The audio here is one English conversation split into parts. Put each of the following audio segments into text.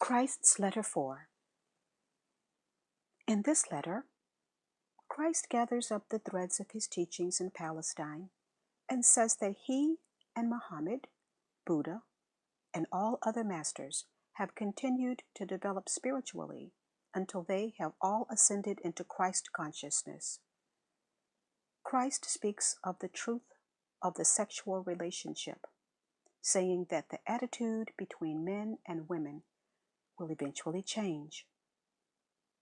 Christ's Letter 4. In this letter, Christ gathers up the threads of his teachings in Palestine and says that he and Muhammad, Buddha, and all other masters have continued to develop spiritually until they have all ascended into Christ consciousness. Christ speaks of the truth of the sexual relationship, saying that the attitude between men and women will eventually change.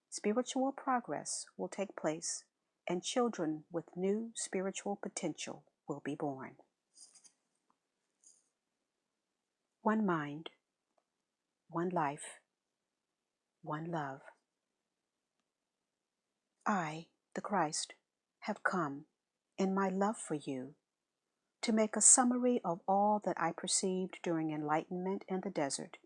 Spiritual progress will take place, and children with new spiritual potential will be born. One mind, one life, one love. I, the Christ, have come, in my love for you, to make a summary of all that I perceived during enlightenment in the desert,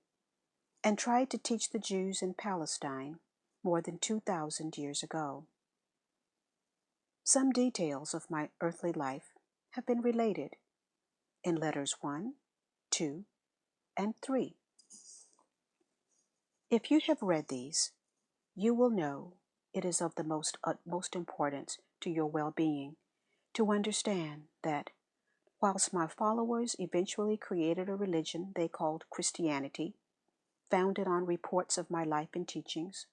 and tried to teach the Jews in Palestine more than 2,000 years ago. Some details of my earthly life have been related in letters 1, 2, and 3. If you have read these, you will know it is of the utmost importance to your well-being to understand that whilst my followers eventually created a religion they called Christianity, founded on reports of my life and teachings,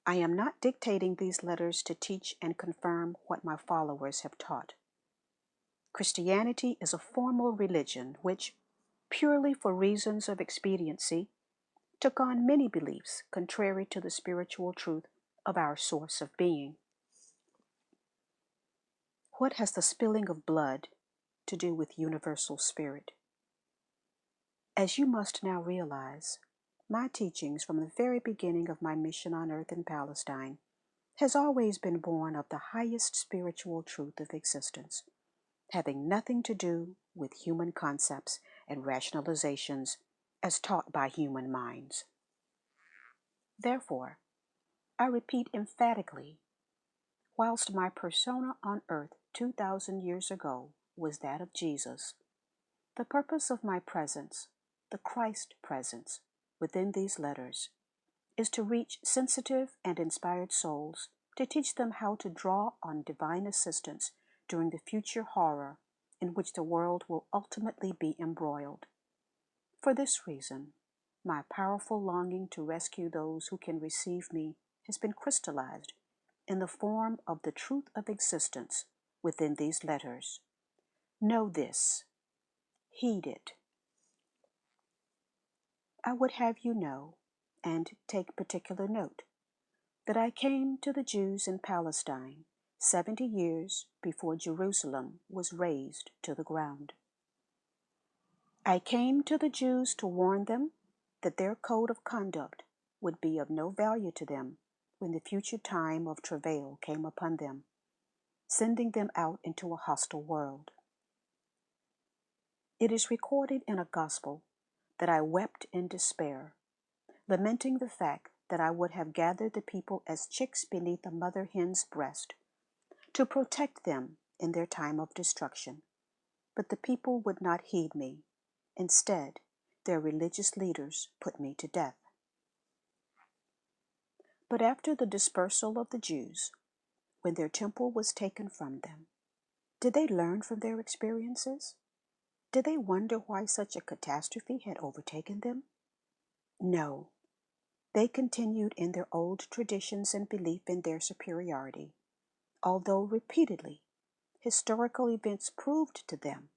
I am not dictating these letters to teach and confirm what my followers have taught. Christianity is a formal religion which, purely for reasons of expediency, took on many beliefs contrary to the spiritual truth of our source of being. What has the spilling of blood to do with universal spirit? As you must now realize, my teachings from the very beginning of my mission on earth in Palestine has always been born of the highest spiritual truth of existence, having nothing to do with human concepts and rationalizations as taught by human minds. Therefore, I repeat emphatically, whilst my persona on earth 2,000 years ago was that of Jesus, the purpose of my presence, the Christ presence, within these letters, is to reach sensitive and inspired souls, to teach them how to draw on divine assistance during the future horror in which the world will ultimately be embroiled. For this reason, my powerful longing to rescue those who can receive me has been crystallized in the form of the truth of existence within these letters. Know this. Heed it. I would have you know, and take particular note, that I came to the Jews in Palestine 70 years before Jerusalem was razed to the ground. I came to the Jews to warn them that their code of conduct would be of no value to them when the future time of travail came upon them, sending them out into a hostile world. It is recorded in a gospel that I wept in despair, lamenting the fact that I would have gathered the people as chicks beneath a mother hen's breast to protect them in their time of destruction. But the people would not heed me. Instead, their religious leaders put me to death. But after the dispersal of the Jews, when their temple was taken from them, did they learn from their experiences? Did they wonder why such a catastrophe had overtaken them? No. They continued in their old traditions and belief in their superiority, although repeatedly historical events proved to them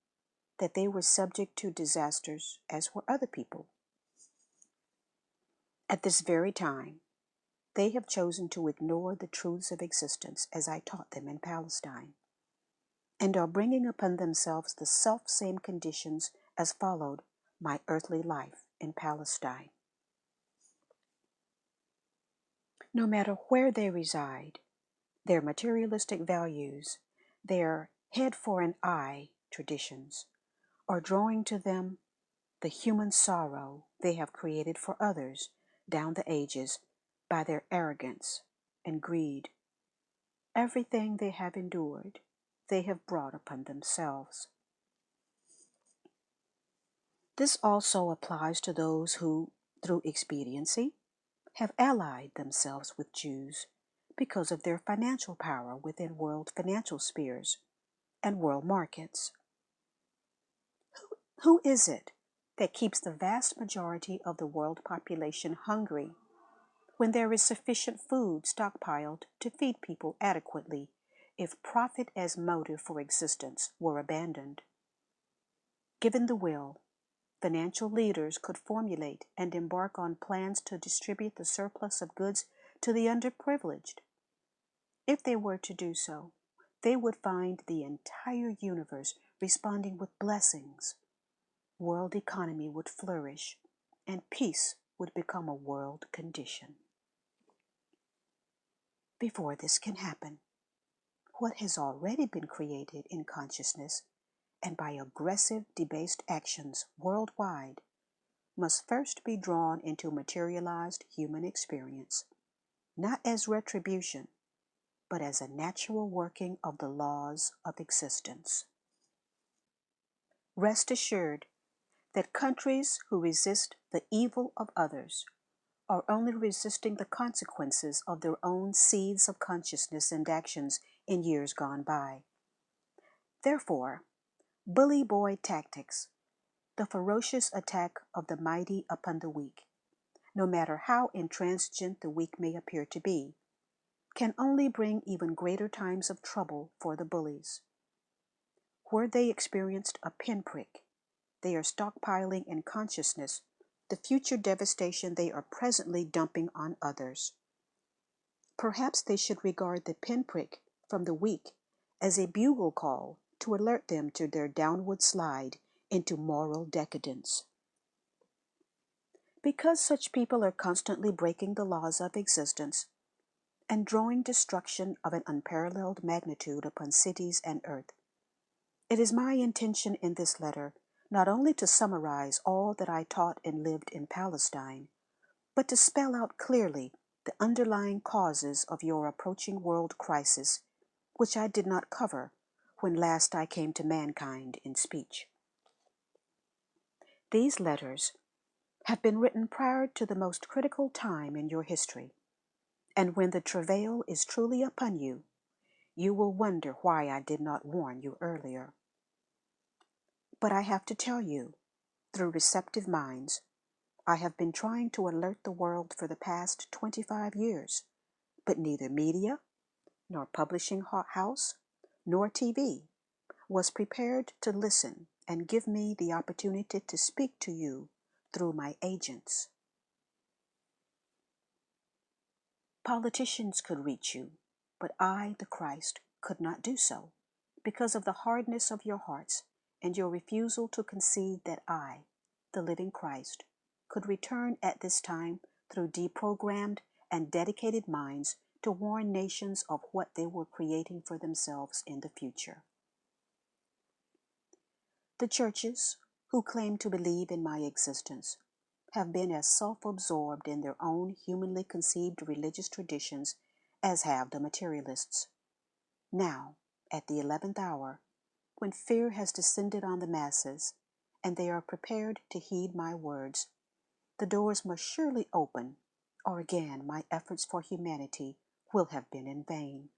that they were subject to disasters as were other people. At this very time, they have chosen to ignore the truths of existence as I taught them in Palestine, and are bringing upon themselves the self-same conditions as followed my earthly life in Palestine. No matter where they reside, their materialistic values, their head for an eye traditions, are drawing to them the human sorrow they have created for others down the ages by their arrogance and greed. Everything they have endured, they have brought upon themselves. This also applies to those who, through expediency, have allied themselves with Jews because of their financial power within world financial spheres and world markets. Who is it that keeps the vast majority of the world population hungry when there is sufficient food stockpiled to feed people adequately if profit as motive for existence were abandoned? Given the will, financial leaders could formulate and embark on plans to distribute the surplus of goods to the underprivileged. If they were to do so, they would find the entire universe responding with blessings. World economy would flourish, and peace would become a world condition. Before this can happen, what has already been created in consciousness and by aggressive, debased actions worldwide must first be drawn into materialized human experience, not as retribution, but as a natural working of the laws of existence. Rest assured that countries who resist the evil of others are only resisting the consequences of their own seeds of consciousness and actions in years gone by. Therefore, bully boy tactics, the ferocious attack of the mighty upon the weak, no matter how intransigent the weak may appear to be, can only bring even greater times of trouble for the bullies. Where they experienced a pinprick, they are stockpiling in consciousness the future devastation they are presently dumping on others. Perhaps they should regard the pinprick from the weak as a bugle call to alert them to their downward slide into moral decadence. Because such people are constantly breaking the laws of existence and drawing destruction of an unparalleled magnitude upon cities and earth, it is my intention in this letter not only to summarize all that I taught and lived in Palestine, but to spell out clearly the underlying causes of your approaching world crisis, which I did not cover when last I came to mankind in speech. These letters have been written prior to the most critical time in your history, and when the travail is truly upon you, you will wonder why I did not warn you earlier. But I have to tell you, through receptive minds, I have been trying to alert the world for the past 25 years, but neither media, nor publishing house, nor TV was prepared to listen and give me the opportunity to speak to you through my agents. Politicians could reach you, but I, the Christ, could not do so because of the hardness of your hearts and your refusal to concede that I, the living Christ, could return at this time through deprogrammed and dedicated minds to warn nations of what they were creating for themselves in the future. The churches, who claim to believe in my existence, have been as self-absorbed in their own humanly conceived religious traditions as have the materialists. Now, at the 11th hour, when fear has descended on the masses, and they are prepared to heed my words, the doors must surely open, or again my efforts for humanity will have been in vain.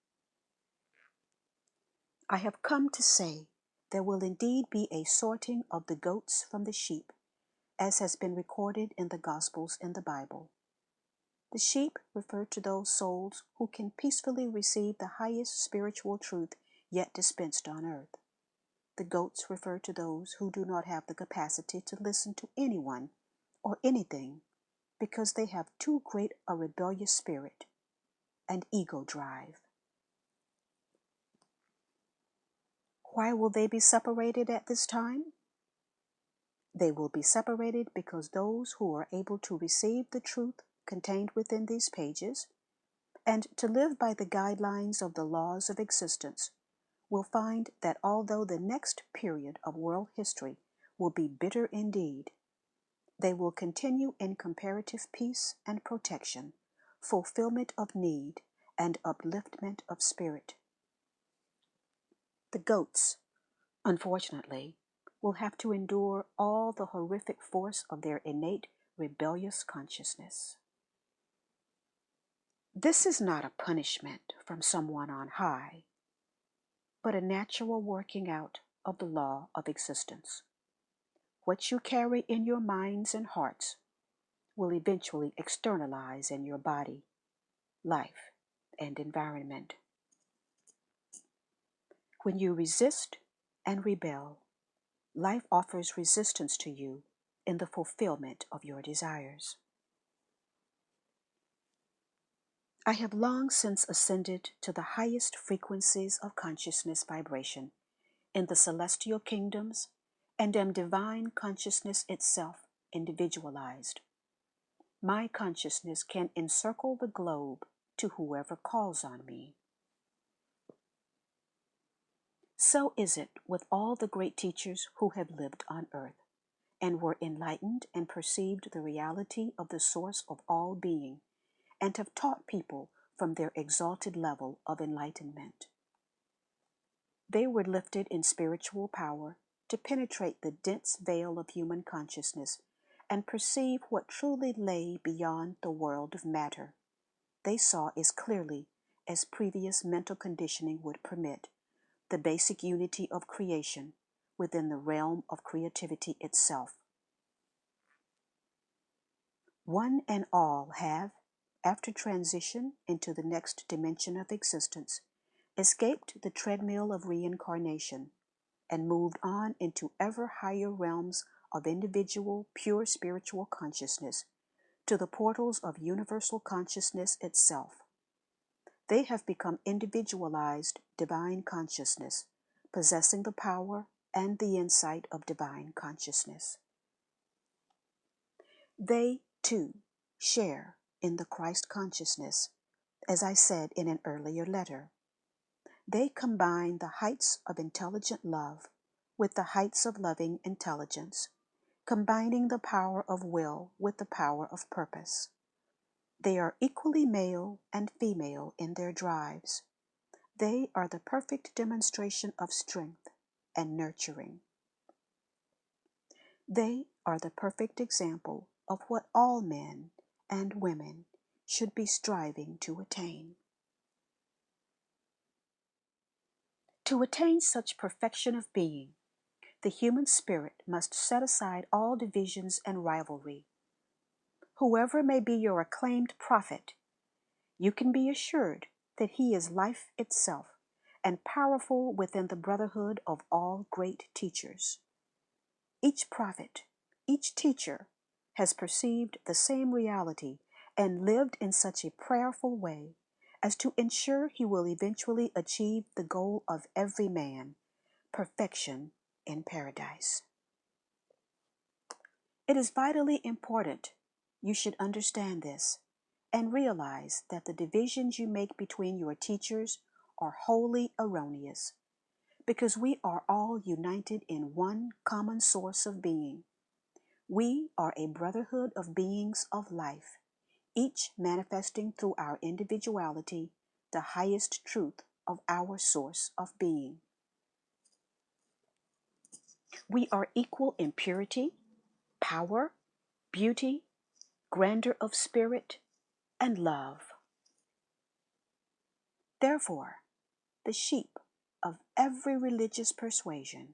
I have come to say there will indeed be a sorting of the goats from the sheep, as has been recorded in the Gospels in the Bible. The sheep refer to those souls who can peacefully receive the highest spiritual truth yet dispensed on earth. The goats refer to those who do not have the capacity to listen to anyone or anything because they have too great a rebellious spirit and ego drive. Why will they be separated at this time? They will be separated because those who are able to receive the truth contained within these pages and to live by the guidelines of the laws of existence will find that although the next period of world history will be bitter indeed, they will continue in comparative peace and protection, fulfillment of need, and upliftment of spirit. The goats, unfortunately, will have to endure all the horrific force of their innate rebellious consciousness. This is not a punishment from someone on high, but a natural working out of the law of existence. What you carry in your minds and hearts will eventually externalize in your body, life, and environment. When you resist and rebel, life offers resistance to you in the fulfillment of your desires. I have long since ascended to the highest frequencies of consciousness vibration in the celestial kingdoms and am divine consciousness itself individualized. My consciousness can encircle the globe to whoever calls on me. So is it with all the great teachers who have lived on earth and were enlightened and perceived the reality of the source of all being and have taught people from their exalted level of enlightenment. They were lifted in spiritual power to penetrate the dense veil of human consciousness and perceive what truly lay beyond the world of matter. They saw as clearly as previous mental conditioning would permit the basic unity of creation within the realm of creativity itself. One and all have, after transition into the next dimension of existence, escaped the treadmill of reincarnation and moved on into ever higher realms of individual, pure spiritual consciousness, to the portals of universal consciousness itself. They have become individualized divine consciousness, possessing the power and the insight of divine consciousness. They, too, share in the Christ consciousness, as I said in an earlier letter. They combine the heights of intelligent love with the heights of loving intelligence, combining the power of will with the power of purpose. They are equally male and female in their drives. They are the perfect demonstration of strength and nurturing. They are the perfect example of what all men and women should be striving to attain. To attain such perfection of being, the human spirit must set aside all divisions and rivalry. Whoever may be your acclaimed prophet, you can be assured that he is life itself and powerful within the brotherhood of all great teachers. Each prophet, each teacher has perceived the same reality and lived in such a prayerful way as to ensure he will eventually achieve the goal of every man, perfection in paradise. It is vitally important you should understand this and realize that the divisions you make between your teachers are wholly erroneous, because we are all united in one common source of being. We are a brotherhood of beings of life, each manifesting through our individuality the highest truth of our source of being. We are equal in purity, power, beauty, grandeur of spirit, and love. Therefore, the sheep of every religious persuasion,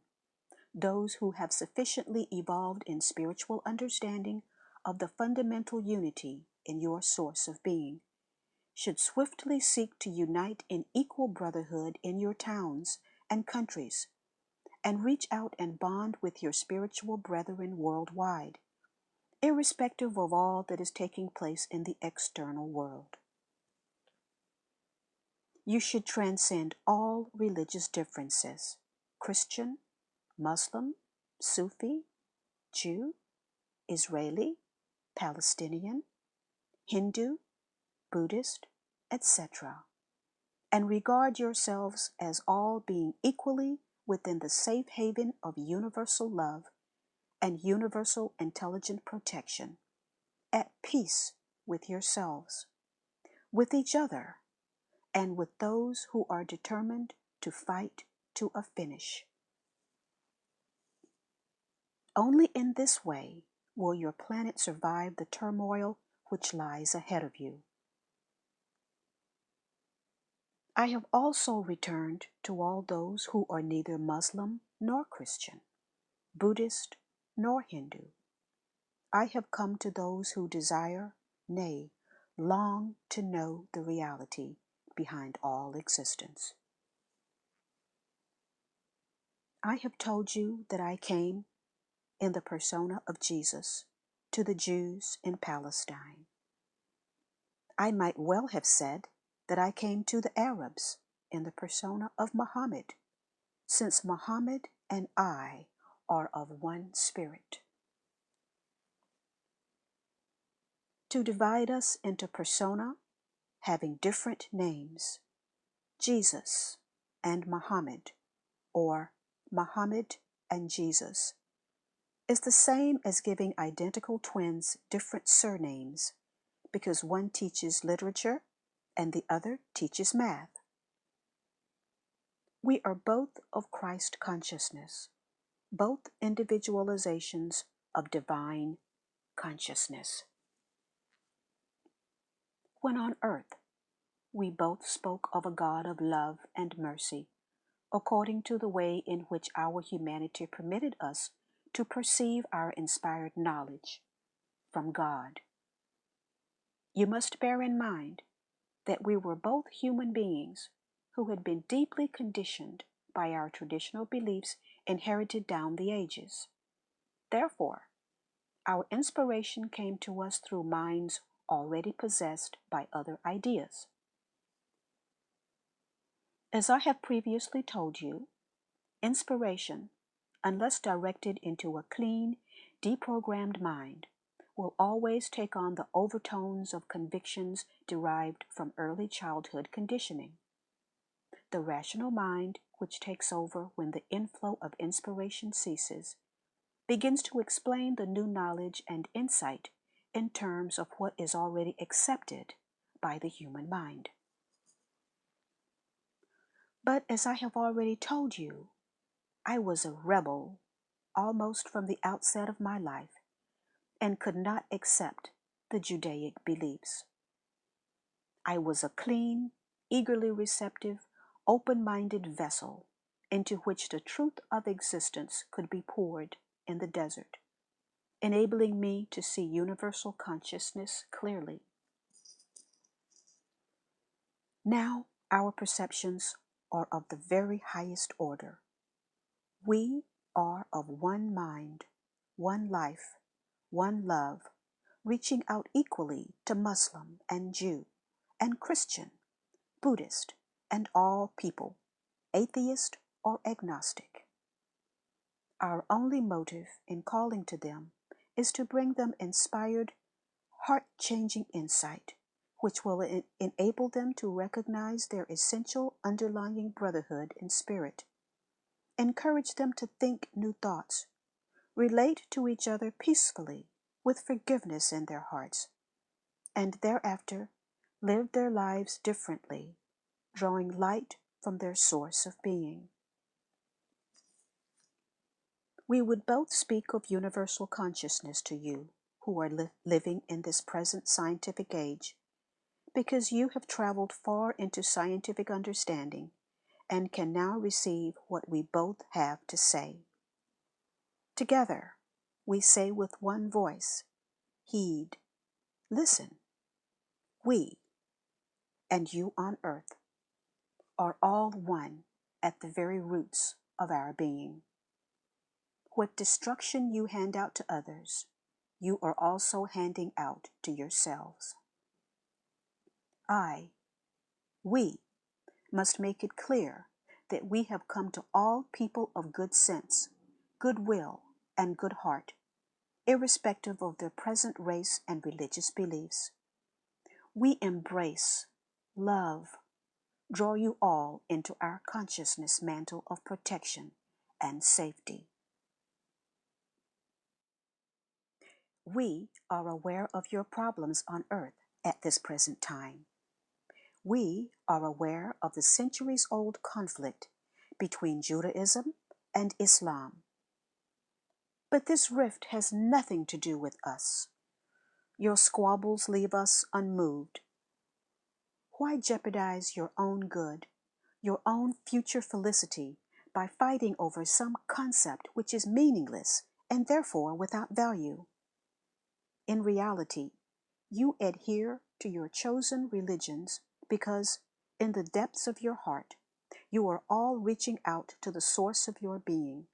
those who have sufficiently evolved in spiritual understanding of the fundamental unity in your source of being, should swiftly seek to unite in equal brotherhood in your towns and countries, and reach out and bond with your spiritual brethren worldwide, irrespective of all that is taking place in the external world. You should transcend all religious differences, Christian, Muslim, Sufi, Jew, Israeli, Palestinian, Hindu, Buddhist, etc., and regard yourselves as all being equally within the safe haven of universal love and universal intelligent protection, at peace with yourselves, with each other, and with those who are determined to fight to a finish. Only in this way will your planet survive the turmoil which lies ahead of you? I have also returned to all those who are neither Muslim nor Christian, Buddhist nor Hindu. I have come to those who desire, nay, long to know the reality behind all existence. I have told you that I came in the persona of Jesus to the Jews in Palestine. I might well have said that I came to the Arabs in the persona of Muhammad, since Muhammad and I are of one spirit. To divide us into persona having different names, Jesus and Muhammad, or Muhammad and Jesus, is the same as giving identical twins different surnames because one teaches literature and the other teaches math. We are both of Christ consciousness, both individualizations of divine consciousness. When on earth, we both spoke of a God of love and mercy, according to the way in which our humanity permitted us to perceive our inspired knowledge from God. You must bear in mind that we were both human beings who had been deeply conditioned by our traditional beliefs inherited down the ages. Therefore, our inspiration came to us through minds already possessed by other ideas. As I have previously told you, inspiration, unless directed into a clean, deprogrammed mind, will always take on the overtones of convictions derived from early childhood conditioning. The rational mind, which takes over when the inflow of inspiration ceases, begins to explain the new knowledge and insight in terms of what is already accepted by the human mind. But as I have already told you, I was a rebel almost from the outset of my life and could not accept the Judaic beliefs. I was a clean, eagerly receptive, open-minded vessel into which the truth of existence could be poured in the desert, enabling me to see universal consciousness clearly. Now our perceptions are of the very highest order. We are of one mind, one life, one love, reaching out equally to Muslim and Jew and Christian, Buddhist, and all people, atheist or agnostic. Our only motive in calling to them is to bring them inspired, heart-changing insight, which will enable them to recognize their essential underlying brotherhood in spirit, encourage them to think new thoughts, relate to each other peacefully with forgiveness in their hearts, and thereafter live their lives differently, drawing light from their source of being. We would both speak of universal consciousness to you who are living in this present scientific age, because you have traveled far into scientific understanding and can now receive what we both have to say. Together, we say with one voice, heed, listen. We, and you on earth, are all one at the very roots of our being. What destruction you hand out to others, you are also handing out to yourselves. We, must make it clear that we have come to all people of good sense, good will, and good heart, irrespective of their present race and religious beliefs. We embrace, love, draw you all into our consciousness mantle of protection and safety. We are aware of your problems on earth at this present time. We are aware of the centuries-old conflict between Judaism and Islam. But this rift has nothing to do with us. Your squabbles leave us unmoved. Why jeopardize your own good, your own future felicity, by fighting over some concept which is meaningless and therefore without value? In reality, you adhere to your chosen religions because, in the depths of your heart, you are all reaching out to the source of your being,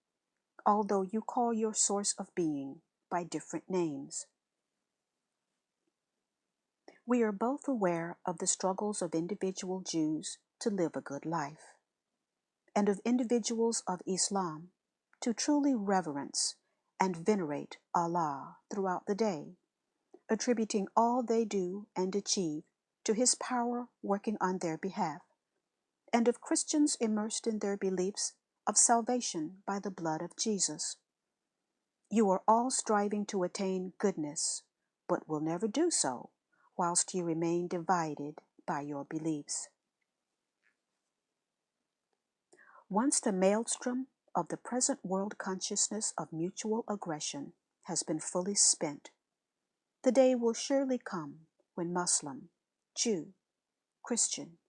although you call your source of being by different names. We are both aware of the struggles of individual Jews to live a good life, and of individuals of Islam to truly reverence and venerate Allah throughout the day, attributing all they do and achieve to His power working on their behalf, and of Christians immersed in their beliefs of salvation by the blood of Jesus. You are all striving to attain goodness, but will never do so whilst you remain divided by your beliefs. Once the maelstrom of the present world consciousness of mutual aggression has been fully spent, the day will surely come when Muslim, Jew, Christian,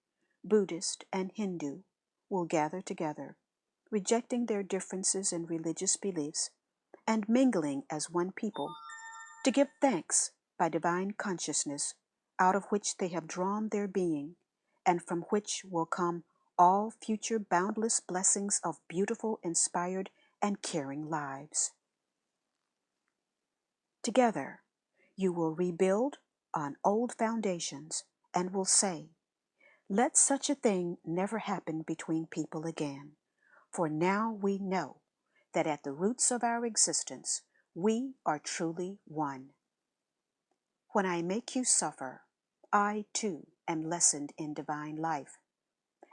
Buddhist, and Hindu will gather together, rejecting their differences in religious beliefs and mingling as one people to give thanks by divine consciousness, out of which they have drawn their being, and from which will come all future boundless blessings of beautiful, inspired, and caring lives. Together, you will rebuild on old foundations and will say, "Let such a thing never happen between people again, for now we know that at the roots of our existence we are truly one. When I make you suffer, I too am lessened in divine life,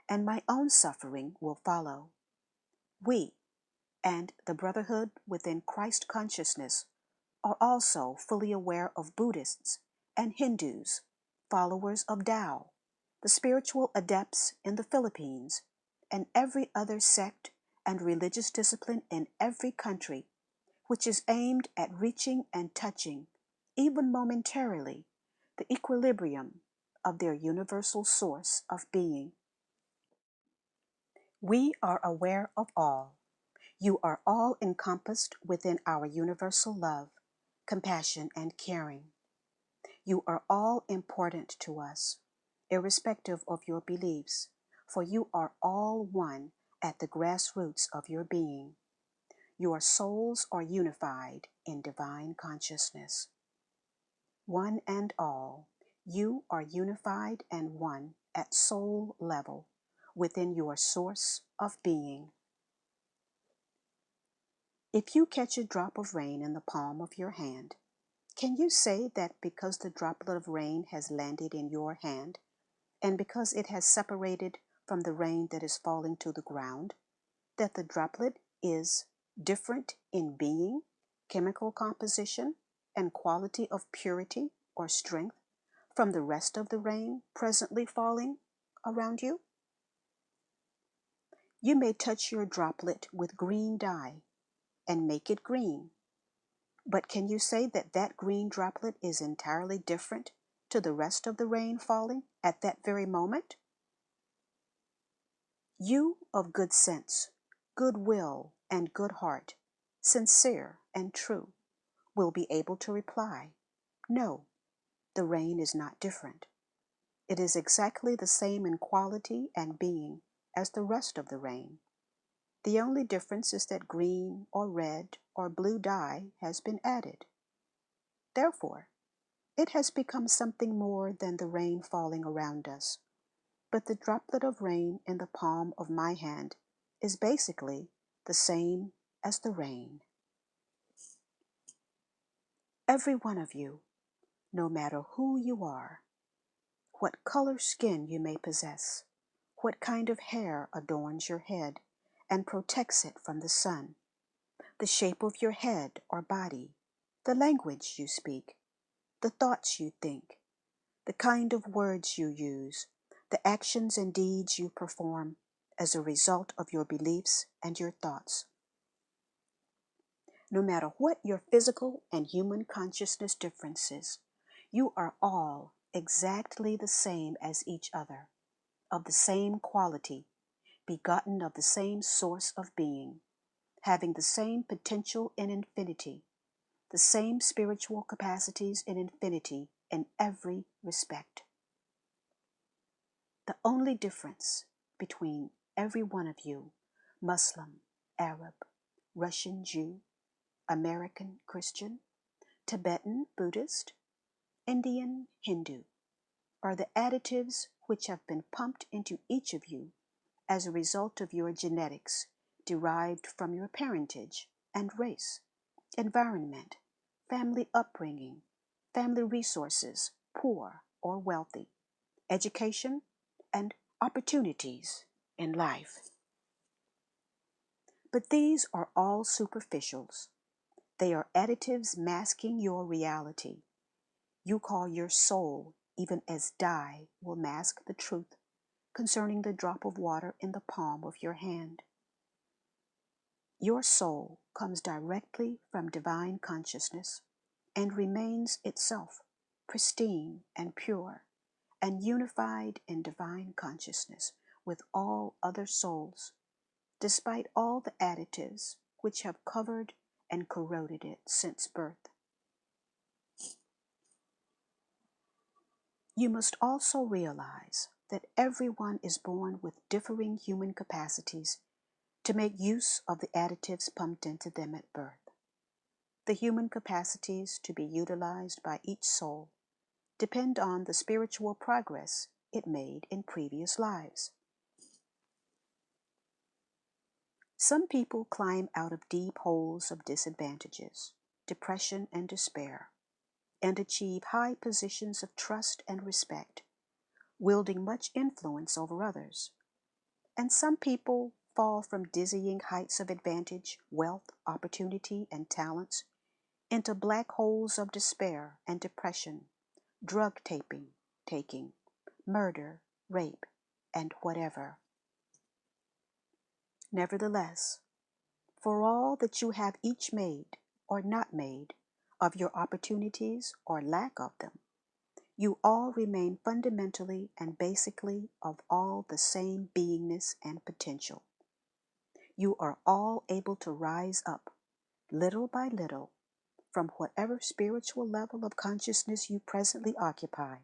and my own suffering will follow. We, and the brotherhood within Christ consciousness, are also fully aware of Buddhists and Hindus, followers of Tao, the spiritual adepts in the Philippines, and every other sect and religious discipline in every country which is aimed at reaching and touching, even momentarily, the equilibrium of their universal source of being. We are aware of all. You are all encompassed within our universal love, compassion, and caring. You are all important to us, irrespective of your beliefs, for you are all one at the grassroots of your being. Your souls are unified in divine consciousness. One and all, you are unified and one at soul level within your source of being. If you catch a drop of rain in the palm of your hand, can you say that because the droplet of rain has landed in your hand, and because it has separated from the rain that is falling to the ground, that the droplet is different in being, chemical composition, and quality of purity or strength from the rest of the rain presently falling around you? You may touch your droplet with green dye and make it green, but can you say that that green droplet is entirely different to the rest of the rain falling at that very moment? You of good sense, good will, and good heart, sincere and true, will be able to reply, "No, the rain is not different. It is exactly the same in quality and being as the rest of the rain. The only difference is that green or red or blue dye has been added. Therefore, it has become something more than the rain falling around us. But the droplet of rain in the palm of my hand is basically the same as the rain." Every one of you, no matter who you are, what color skin you may possess, what kind of hair adorns your head and protects it from the sun, the shape of your head or body, the language you speak, the thoughts you think, the kind of words you use, the actions and deeds you perform as a result of your beliefs and your thoughts. No matter what your physical and human consciousness differences, you are all exactly the same as each other, of the same quality, begotten of the same source of being, having the same potential in infinity, the same spiritual capacities in infinity in every respect. The only difference between every one of you, Muslim, Arab, Russian Jew, American Christian, Tibetan Buddhist, Indian Hindu, are the additives which have been pumped into each of you as a result of your genetics derived from your parentage and race, environment, family upbringing, family resources, poor or wealthy, education, and opportunities in life. But these are all superficials. They are additives masking your reality. You call your soul, even as dye will mask the truth concerning the drop of water in the palm of your hand. Your soul comes directly from divine consciousness and remains itself pristine and pure and unified in divine consciousness with all other souls, despite all the additives which have covered and corroded it since birth. You must also realize that everyone is born with differing human capacities to make use of the additives pumped into them at birth. The human capacities to be utilized by each soul depend on the spiritual progress it made in previous lives. Some people climb out of deep holes of disadvantages, depression, and despair, and achieve high positions of trust and respect, wielding much influence over others. And some people fall from dizzying heights of advantage, wealth, opportunity, and talents into black holes of despair and depression, drug taking, murder, rape, and whatever. Nevertheless, for all that you have each made or not made of your opportunities or lack of them, you all remain fundamentally and basically of all the same beingness and potential. You are all able to rise up, little by little, from whatever spiritual level of consciousness you presently occupy,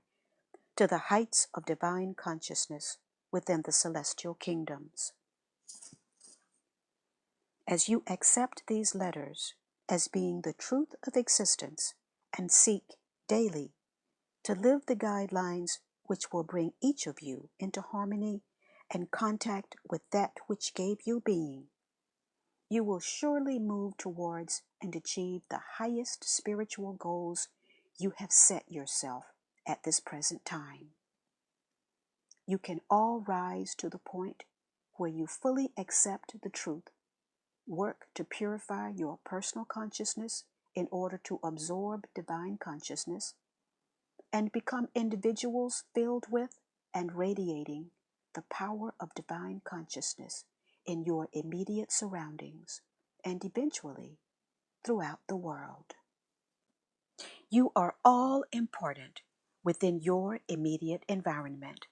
to the heights of divine consciousness within the celestial kingdoms. As you accept these letters as being the truth of existence and seek daily to live the guidelines which will bring each of you into harmony and contact with that which gave you being, you will surely move towards and achieve the highest spiritual goals you have set yourself at this present time. You can all rise to the point where you fully accept the truth, work to purify your personal consciousness in order to absorb divine consciousness, and become individuals filled with and radiating the power of divine consciousness in your immediate surroundings and eventually throughout the world. You are all important within your immediate environment.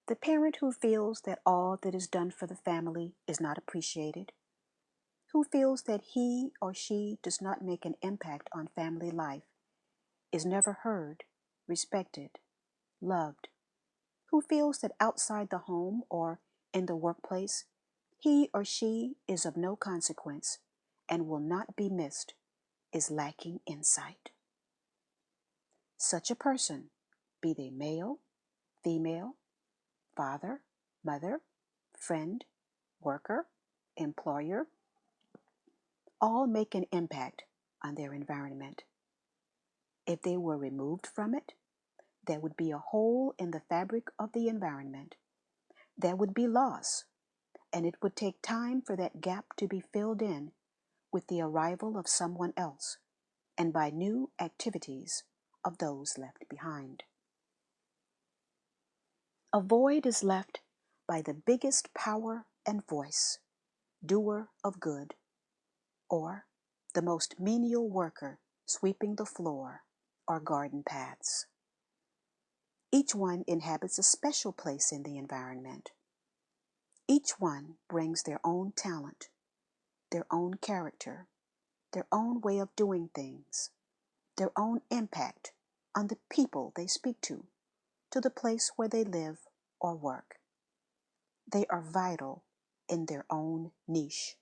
The parent who feels that all that is done for the family is not appreciated, who feels that he or she does not make an impact on family life, is never heard, respected, loved, who feels that outside the home or in the workplace, he or she is of no consequence and will not be missed, is lacking insight. Such a person, be they male, female, father, mother, friend, worker, employer, all make an impact on their environment. If they were removed from it, there would be a hole in the fabric of the environment. There would be loss, and it would take time for that gap to be filled in with the arrival of someone else and by new activities of those left behind. A void is left by the biggest power and voice, doer of good, or the most menial worker sweeping the floor or garden paths. Each one inhabits a special place in the environment. Each one brings their own talent, their own character, their own way of doing things, their own impact on the people they speak to the place where they live or work. They are vital in their own niche.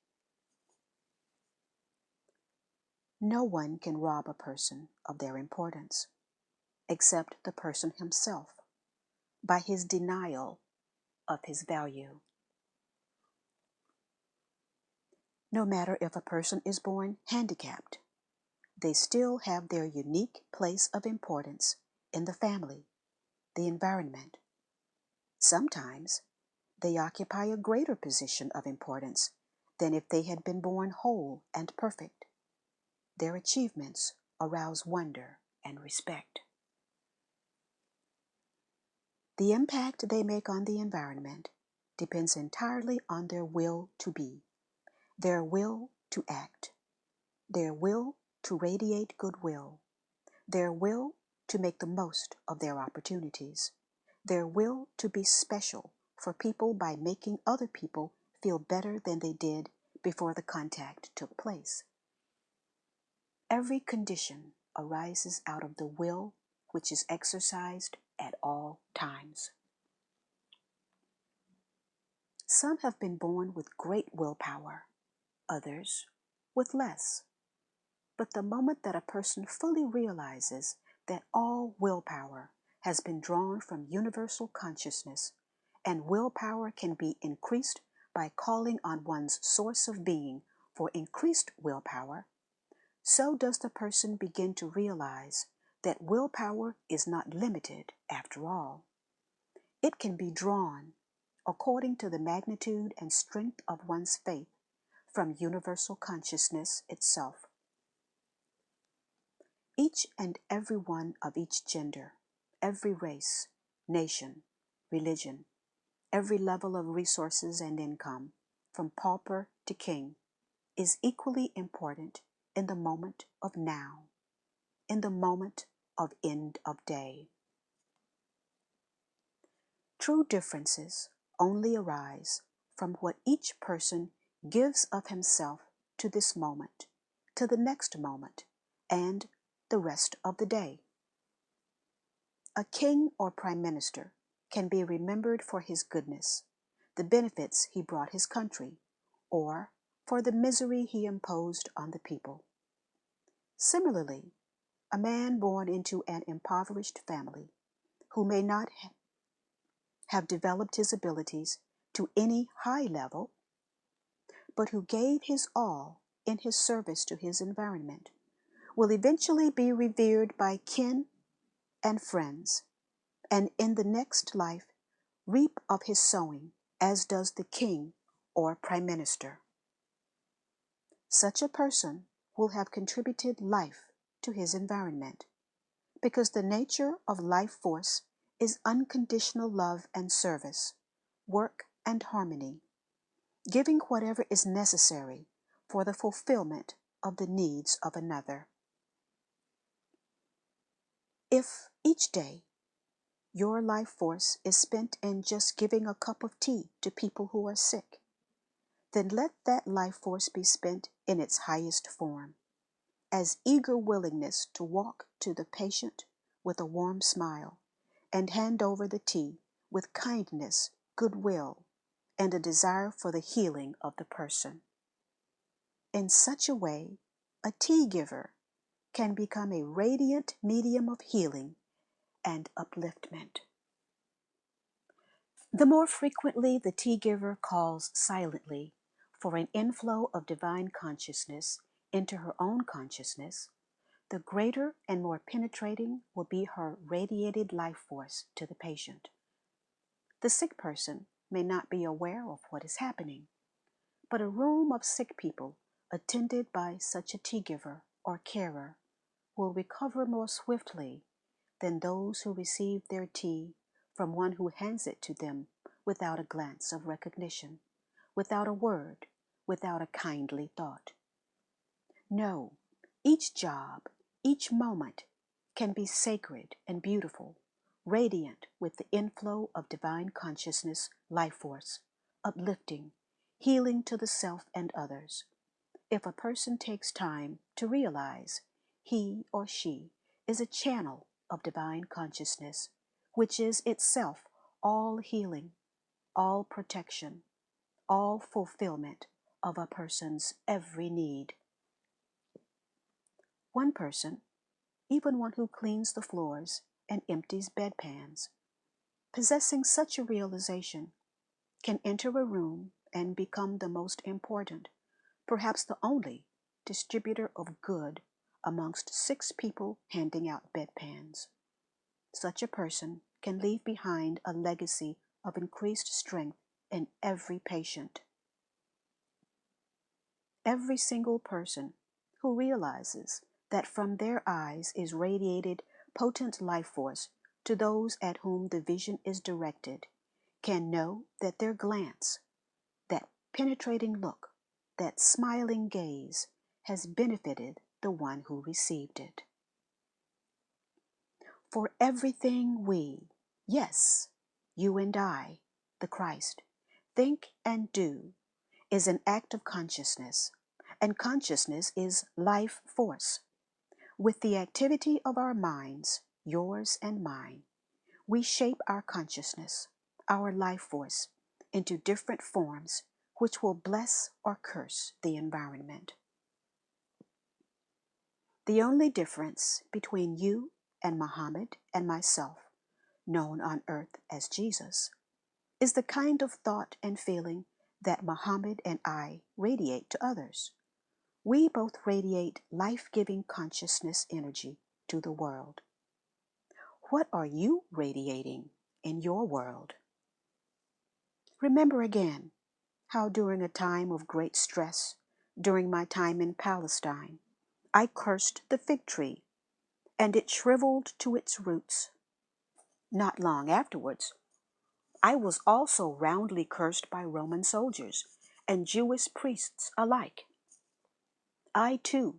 No one can rob a person of their importance, except the person himself, by his denial of his value. No matter if a person is born handicapped, they still have their unique place of importance in the family, the environment. Sometimes they occupy a greater position of importance than if they had been born whole and perfect. Their achievements arouse wonder and respect. The impact they make on the environment depends entirely on their will to be, their will to act, their will to radiate goodwill, their will to make the most of their opportunities, their will to be special for people by making other people feel better than they did before the contact took place. Every condition arises out of the will which is exercised at all times. Some have been born with great willpower, others with less. But the moment that a person fully realizes that all willpower has been drawn from universal consciousness, and willpower can be increased by calling on one's source of being for increased willpower, so does the person begin to realize that willpower is not limited after all. It can be drawn, according to the magnitude and strength of one's faith, from universal consciousness itself. Each and every one of each gender, every race, nation, religion, every level of resources and income, from pauper to king, is equally important in the moment of now, in the moment of end of day. True differences only arise from what each person gives of himself to this moment, to the next moment, and the rest of the day. A king or prime minister can be remembered for his goodness, the benefits he brought his country, or for the misery he imposed on the people. Similarly, a man born into an impoverished family, who may not have developed his abilities to any high level, but who gave his all in his service to his environment, will eventually be revered by kin and friends, and in the next life reap of his sowing, as does the king or prime minister. Such a person will have contributed life to his environment, because the nature of life force is unconditional love and service, work and harmony, giving whatever is necessary for the fulfillment of the needs of another. If each day your life force is spent in just giving a cup of tea to people who are sick, then let that life force be spent in its highest form, as eager willingness to walk to the patient with a warm smile and hand over the tea with kindness, goodwill, and a desire for the healing of the person. In such a way, a tea giver can become a radiant medium of healing and upliftment. The more frequently the tea giver calls silently for an inflow of divine consciousness into her own consciousness, the greater and more penetrating will be her radiated life force to the patient. The sick person may not be aware of what is happening, but a room of sick people attended by such a tea giver or carer will recover more swiftly than those who receive their tea from one who hands it to them without a glance of recognition, without a word, without a kindly thought. No, each job, each moment can be sacred and beautiful, radiant with the inflow of divine consciousness, life force, uplifting, healing to the self and others. If a person takes time to realize he or she is a channel of divine consciousness, which is itself all healing, all protection, all fulfillment of a person's every need. One person, even one who cleans the floors and empties bedpans, possessing such a realization, can enter a room and become the most important, perhaps the only, distributor of good amongst 6 people handing out bedpans. Such a person can leave behind a legacy of increased strength in every patient. Every single person who realizes that from their eyes is radiated potent life force to those at whom the vision is directed can know that their glance, that penetrating look, that smiling gaze has benefited the one who received it. For everything we, yes, you and I, the Christ, think and do is an act of consciousness, and consciousness is life force. With the activity of our minds, yours and mine, we shape our consciousness, our life force, into different forms which will bless or curse the environment. The only difference between you and Muhammad and myself, known on earth as Jesus, is the kind of thought and feeling that Muhammad and I radiate to others. We both radiate life-giving consciousness energy to the world. What are you radiating in your world? Remember again how during a time of great stress, during my time in Palestine, I cursed the fig tree, and it shriveled to its roots. Not long afterwards, I was also roundly cursed by Roman soldiers and Jewish priests alike. I, too,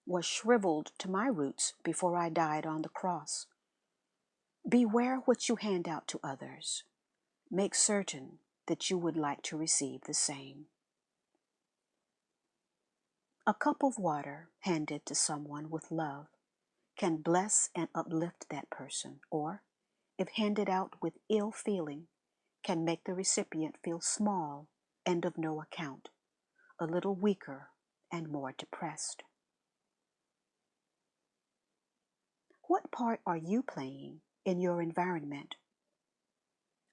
was shriveled to my roots before I died on the cross. Beware what you hand out to others. Make certain that you would like to receive the same. A cup of water handed to someone with love can bless and uplift that person, or, if handed out with ill feeling, can make the recipient feel small and of no account, a little weaker and more depressed. What part are you playing in your environment?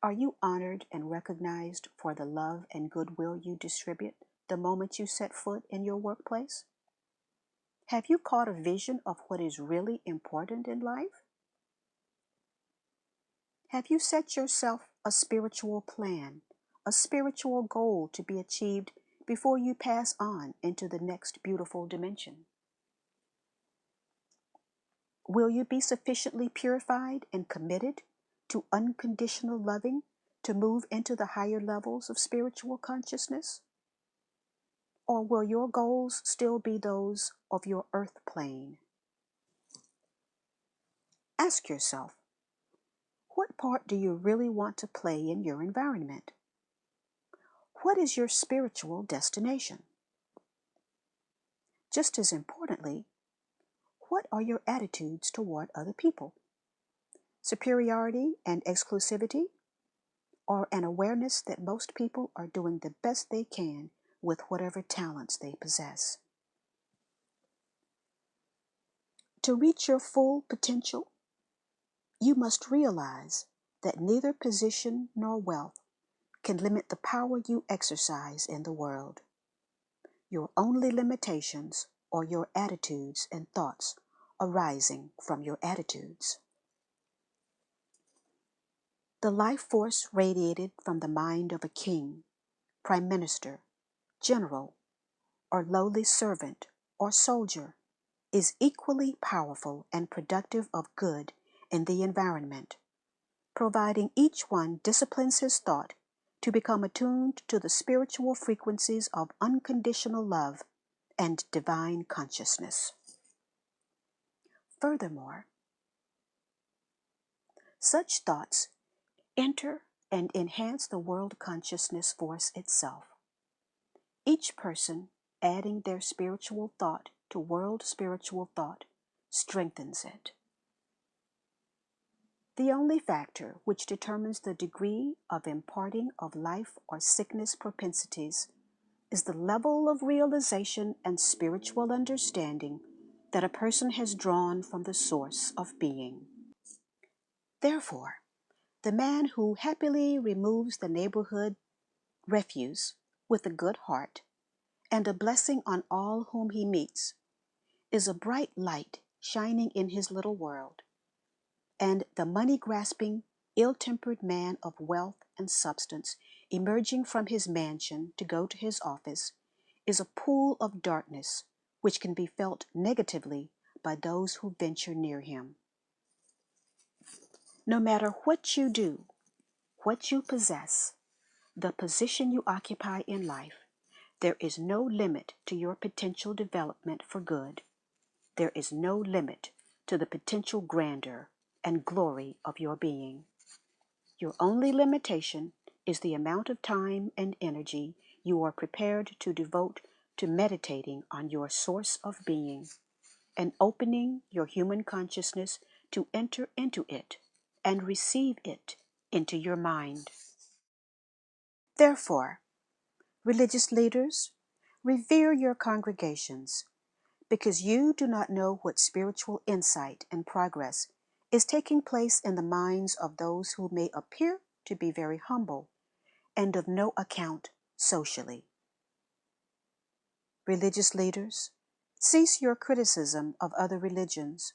Are you honored and recognized for the love and goodwill you distribute the moment you set foot in your workplace? Have you caught a vision of what is really important in life? Have you set yourself a spiritual plan, a spiritual goal to be achieved before you pass on into the next beautiful dimension? Will you be sufficiently purified and committed to unconditional loving to move into the higher levels of spiritual consciousness? Or will your goals still be those of your earth plane? Ask yourself, what part do you really want to play in your environment? What is your spiritual destination? Just as importantly, what are your attitudes toward other people? Superiority and exclusivity, or an awareness that most people are doing the best they can with whatever talents they possess? To reach your full potential, you must realize that neither position nor wealth can limit the power you exercise in the world. Your only limitations are your attitudes and thoughts arising from your attitudes. The life force radiated from the mind of a king, prime minister, general, or lowly servant or soldier is equally powerful and productive of good in the environment, providing each one disciplines his thought to become attuned to the spiritual frequencies of unconditional love and divine consciousness. Furthermore, such thoughts enter and enhance the world consciousness force itself. Each person adding their spiritual thought to world spiritual thought strengthens it. The only factor which determines the degree of imparting of life or sickness propensities is the level of realization and spiritual understanding that a person has drawn from the source of being. Therefore, the man who happily removes the neighborhood refuse with a good heart and a blessing on all whom he meets is a bright light shining in his little world, and the money-grasping, ill-tempered man of wealth and substance emerging from his mansion to go to his office is a pool of darkness which can be felt negatively by those who venture near him. No matter what you do, what you possess, the position you occupy in life, there is no limit to your potential development for good. There is no limit to the potential grandeur and glory of your being. Your only limitation is the amount of time and energy you are prepared to devote to meditating on your source of being and opening your human consciousness to enter into it and receive it into your mind. Therefore, religious leaders, revere your congregations, because you do not know what spiritual insight and progress is taking place in the minds of those who may appear to be very humble and of no account socially. Religious leaders, cease your criticism of other religions,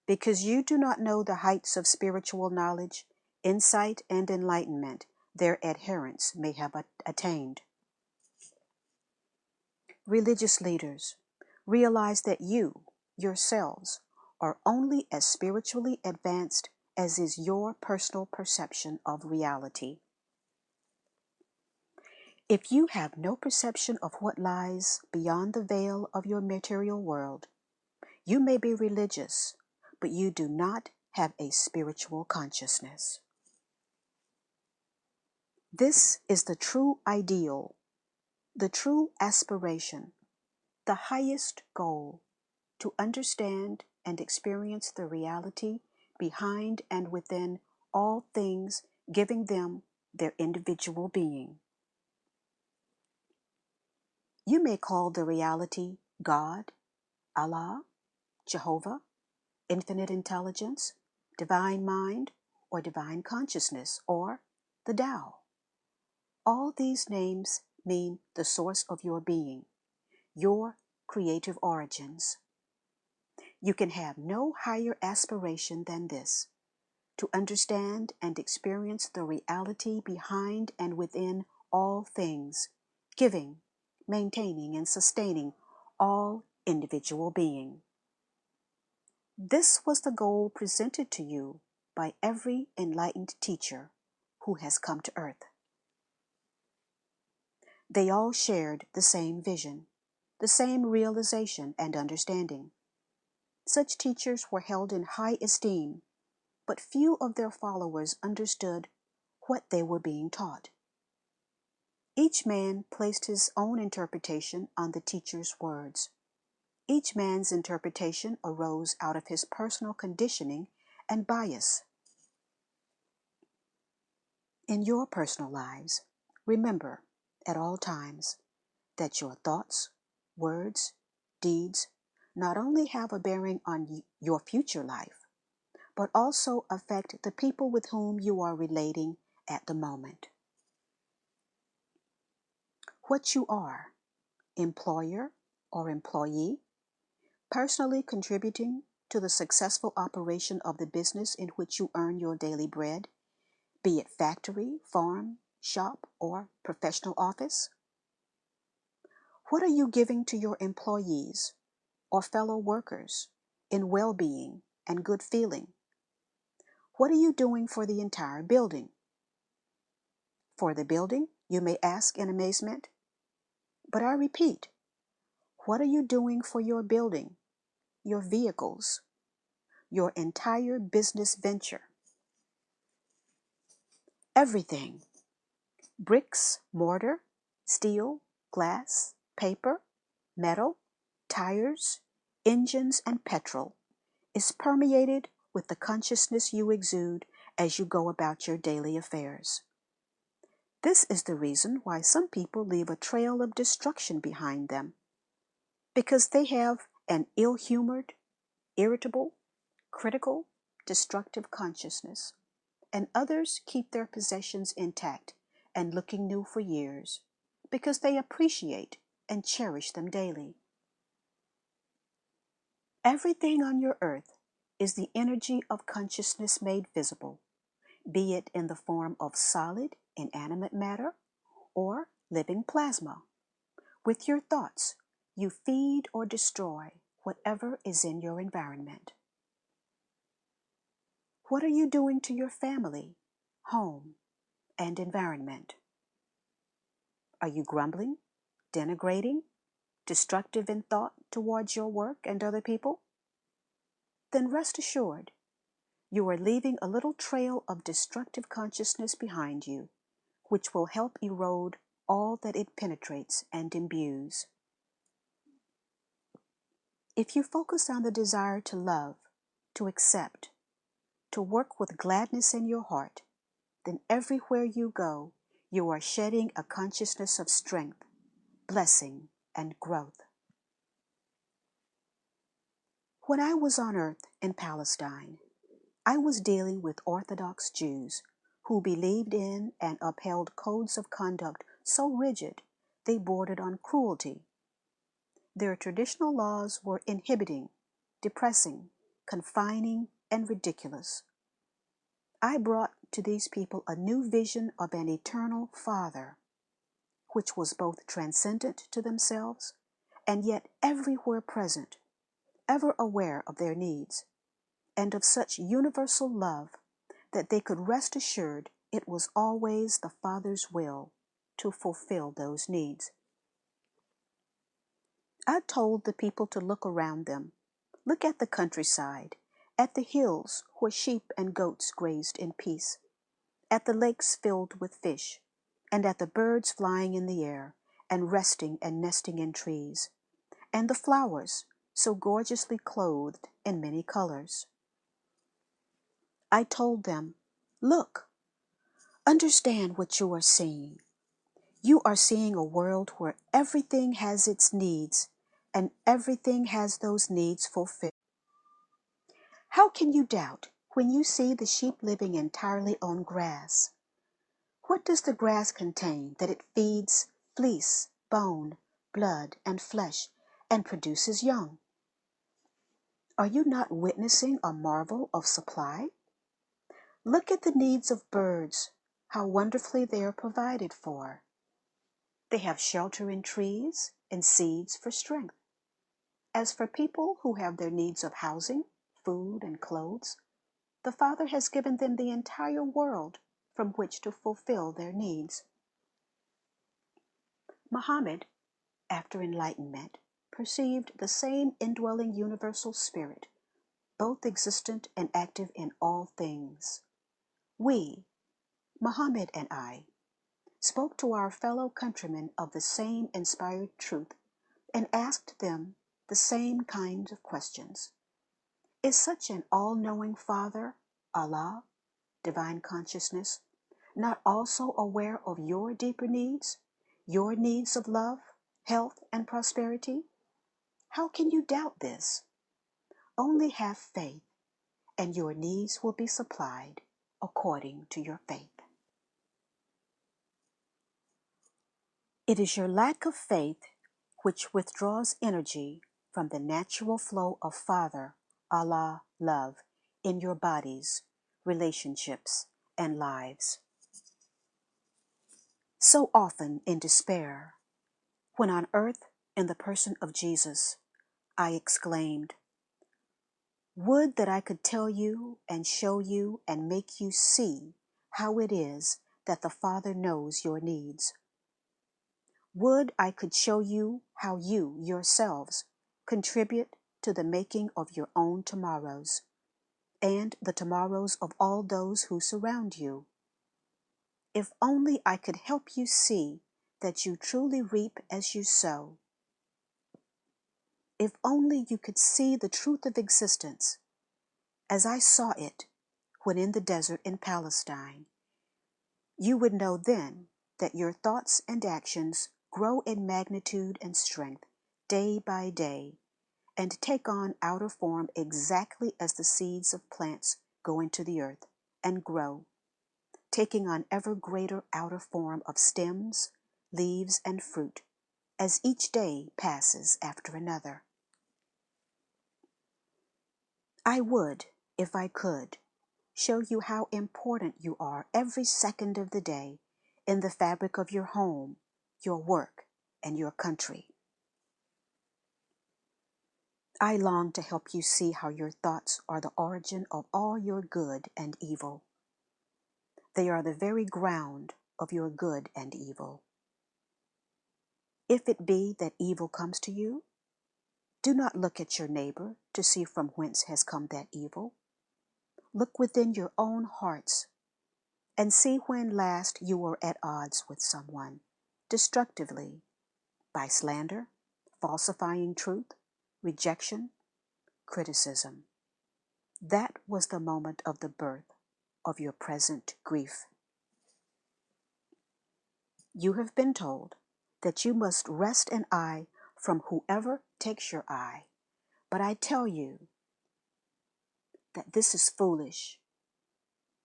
because you do not know the heights of spiritual knowledge, insight, and enlightenment their adherents may have attained. Religious leaders, realize that you, yourselves, are only as spiritually advanced as is your personal perception of reality. If you have no perception of what lies beyond the veil of your material world, you may be religious, but you do not have a spiritual consciousness. This is the true ideal, the true aspiration, the highest goal, to understand and experience the reality behind and within all things, giving them their individual being. You may call the reality God, Allah, Jehovah, infinite intelligence, divine mind, or divine consciousness, or the Tao. All these names mean the source of your being, your creative origins. You can have no higher aspiration than this, to understand and experience the reality behind and within all things, giving, maintaining, and sustaining all individual being. This was the goal presented to you by every enlightened teacher who has come to earth. They all shared the same vision, the same realization and understanding. Such teachers were held in high esteem, but few of their followers understood what they were being taught. Each man placed his own interpretation on the teacher's words. Each man's interpretation arose out of his personal conditioning and bias. In your personal lives, remember at all times that your thoughts, words, deeds not only have a bearing on your future life, but also affect the people with whom you are relating at the moment. What you are, employer or employee, personally contributing to the successful operation of the business in which you earn your daily bread, be it factory, farm, shop, or professional office? What are you giving to your employees or fellow workers in well-being and good feeling? What are you doing for the entire building? For the building, you may ask in amazement, but I repeat, What are you doing for your building, your vehicles, your entire business venture? Everything. Bricks, mortar, steel, glass, paper, metal, tires, engines, and petrol is permeated with the consciousness you exude as you go about your daily affairs. This is the reason why some people leave a trail of destruction behind them, because they have an ill-humored, irritable, critical, destructive consciousness, and others keep their possessions intact and looking new for years, because they appreciate and cherish them daily. Everything on your earth is the energy of consciousness made visible, be it in the form of solid, inanimate matter or living plasma. With your thoughts, you feed or destroy whatever is in your environment. What are you doing to your family, home, and environment? Are you grumbling, denigrating, destructive in thought towards your work and other people? Then rest assured, you are leaving a little trail of destructive consciousness behind you, which will help erode all that it penetrates and imbues. If you focus on the desire to love, to accept, to work with gladness in your heart, then everywhere you go, you are shedding a consciousness of strength, blessing, and growth. When I was on earth in Palestine, I was dealing with Orthodox Jews who believed in and upheld codes of conduct so rigid they bordered on cruelty. Their traditional laws were inhibiting, depressing, confining, and ridiculous. I brought to these people a new vision of an eternal Father, which was both transcendent to themselves and yet everywhere present, ever aware of their needs, and of such universal love that they could rest assured it was always the Father's will to fulfill those needs. I told the people to look around them, look at the countryside, at the hills where sheep and goats grazed in peace, at the lakes filled with fish, and at the birds flying in the air and resting and nesting in trees, and the flowers so gorgeously clothed in many colors. I told them, look, understand what you are seeing. You are seeing a world where everything has its needs and everything has those needs fulfilled. How can you doubt when you see the sheep living entirely on grass? What does the grass contain that it feeds fleece, bone, blood, and flesh, and produces young? Are you not witnessing a marvel of supply? Look at the needs of birds, how wonderfully they are provided for. They have shelter in trees and seeds for strength. As for people who have their needs of housing, food, and clothes, the Father has given them the entire world from which to fulfill their needs. Muhammad, after enlightenment, perceived the same indwelling universal spirit, both existent and active in all things. We, Muhammad and I, spoke to our fellow countrymen of the same inspired truth and asked them the same kinds of questions. Is such an all-knowing Father, Allah, divine consciousness, not also aware of your deeper needs, your needs of love, health, and prosperity? How can you doubt this? Only have faith, and your needs will be supplied according to your faith. It is your lack of faith which withdraws energy from the natural flow of Father, Allah, love in your bodies, relationships, and lives. So often in despair, when on earth in the person of Jesus, I exclaimed, would that I could tell you and show you and make you see how it is that the Father knows your needs. Would I could show you how you, yourselves, contribute to the making of your own tomorrows, and the tomorrows of all those who surround you. If only I could help you see that you truly reap as you sow. If only you could see the truth of existence, as I saw it when in the desert in Palestine, you would know then that your thoughts and actions grow in magnitude and strength day by day and take on outer form exactly as the seeds of plants go into the earth and grow, taking on ever greater outer form of stems, leaves, and fruit as each day passes after another. I would, if I could, show you how important you are every second of the day in the fabric of your home, your work, and your country. I long to help you see how your thoughts are the origin of all your good and evil. They are the very ground of your good and evil. If it be that evil comes to you, do not look at your neighbor to see from whence has come that evil. Look within your own hearts and see when last you were at odds with someone, destructively, by slander, falsifying truth, rejection, criticism. That was the moment of the birth of your present grief. You have been told that you must wrest an eye from whoever takes your eye, but I tell you that this is foolish.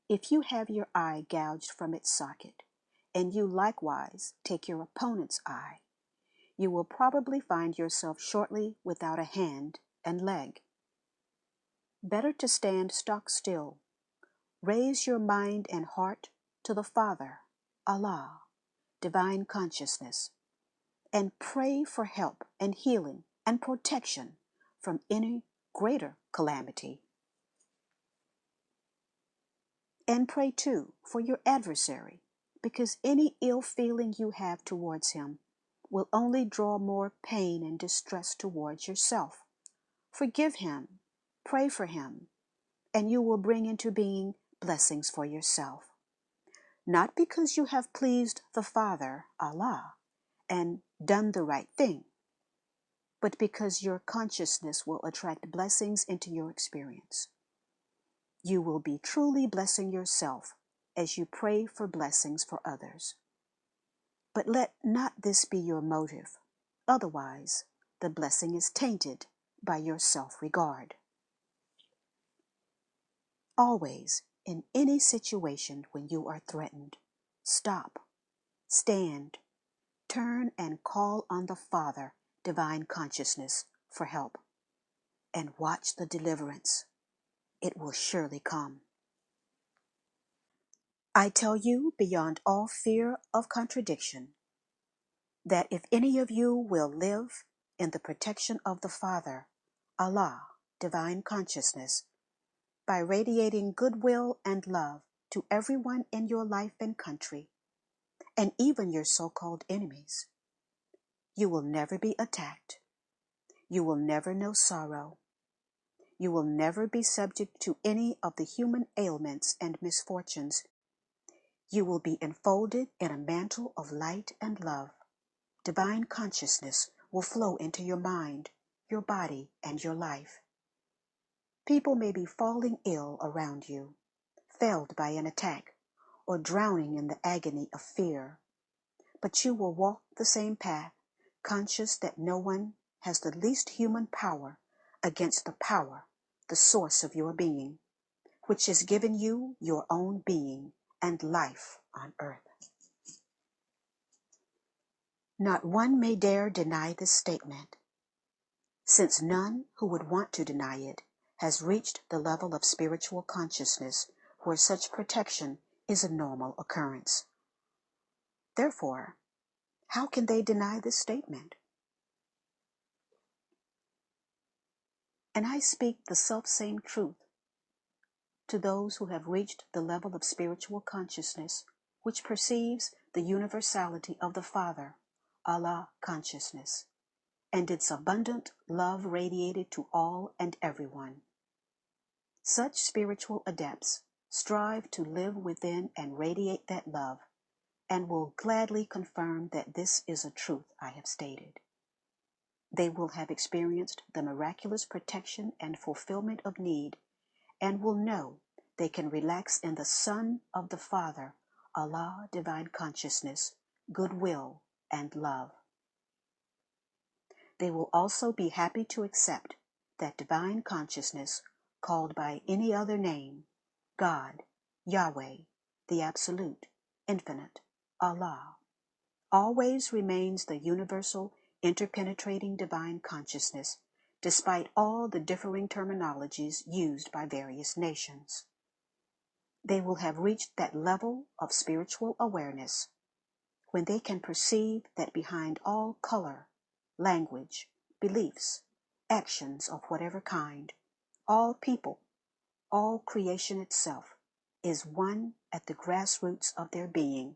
If you have your eye gouged from its socket, and you likewise take your opponent's eye, you will probably find yourself shortly without a hand and leg. Better to stand stock still, raise your mind and heart to the Father, Allah, divine consciousness, and pray for help and healing and protection from any greater calamity. And pray too for your adversary, because any ill feeling you have towards him will only draw more pain and distress towards yourself. Forgive him, pray for him, and you will bring into being blessings for yourself. Not because you have pleased the Father, Allah, and done the right thing, but because your consciousness will attract blessings into your experience. You will be truly blessing yourself as you pray for blessings for others. But let not this be your motive. Otherwise, the blessing is tainted by your self-regard. Always, in any situation when you are threatened, stop, stand, turn and call on the Father, divine consciousness, for help, and watch the deliverance. It will surely come. I tell you, beyond all fear of contradiction, that if any of you will live in the protection of the Father, Allah, divine consciousness, by radiating goodwill and love to everyone in your life and country, and even your so-called enemies, you will never be attacked. You will never know sorrow. You will never be subject to any of the human ailments and misfortunes. You will be enfolded in a mantle of light and love. Divine consciousness will flow into your mind, your body, and your life. People may be falling ill around you, felled by an attack, or drowning in the agony of fear. But you will walk the same path, conscious that no one has the least human power against the power, the source of your being, which has given you your own being and life on earth. Not one may dare deny this statement, since none who would want to deny it has reached the level of spiritual consciousness where such protection is a normal occurrence. Therefore, how can they deny this statement? And I speak the selfsame truth to those who have reached the level of spiritual consciousness which perceives the universality of the Father, Allah consciousness, and its abundant love radiated to all and everyone. Such spiritual adepts strive to live within and radiate that love, and will gladly confirm that this is a truth I have stated. They will have experienced the miraculous protection and fulfillment of need, and will know they can relax in the Son of the Father, Allah, divine consciousness, goodwill, and love. They will also be happy to accept that divine consciousness, called by any other name, God, Yahweh, the Absolute, Infinite, Allah, always remains the universal, interpenetrating divine consciousness, despite all the differing terminologies used by various nations. They will have reached that level of spiritual awareness when they can perceive that behind all color, language, beliefs, actions of whatever kind, all people, all creation itself, is one at the grassroots of their being.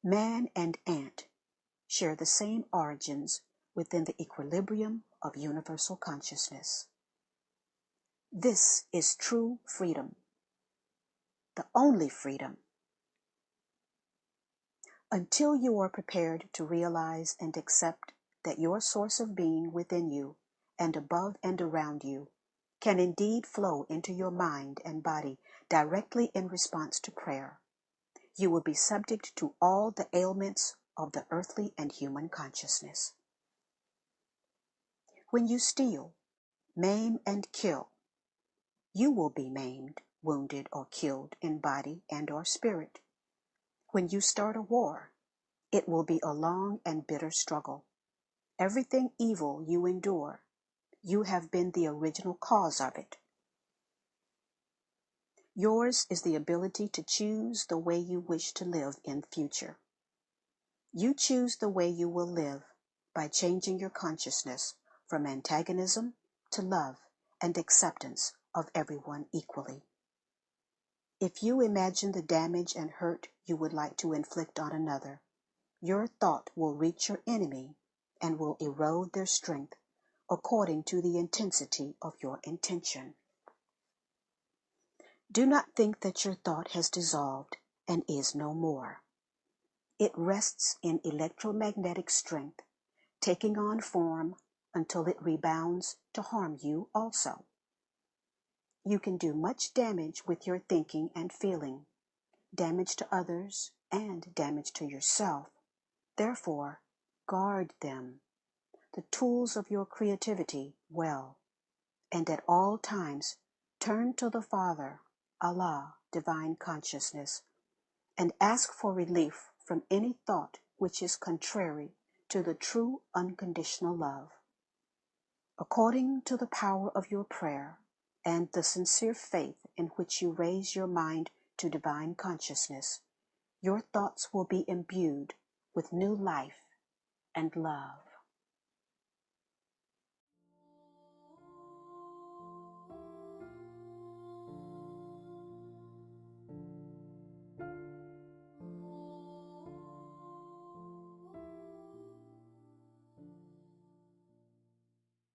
Man and ant share the same origins within the equilibrium of universal consciousness. This is true freedom, the only freedom. Until you are prepared to realize and accept that your source of being within you and above and around you can indeed flow into your mind and body directly in response to prayer, you will be subject to all the ailments of the earthly and human consciousness. When you steal, maim, and kill, you will be maimed, wounded, or killed in body and or spirit. When you start a war, it will be a long and bitter struggle. Everything evil you endure, you have been the original cause of it. Yours is the ability to choose the way you wish to live in future. You choose the way you will live by changing your consciousness from antagonism to love and acceptance of everyone equally. If you imagine the damage and hurt you would like to inflict on another, your thought will reach your enemy and will erode their strength according to the intensity of your intention. Do not think that your thought has dissolved and is no more. It rests in electromagnetic strength, taking on form until it rebounds to harm you also. You can do much damage with your thinking and feeling, damage to others and damage to yourself. Therefore, guard them, the tools of your creativity, well, and at all times turn to the Father, Allah, divine consciousness, and ask for relief from any thought which is contrary to the true unconditional love. According to the power of your prayer and the sincere faith in which you raise your mind to divine consciousness, your thoughts will be imbued with new life and love.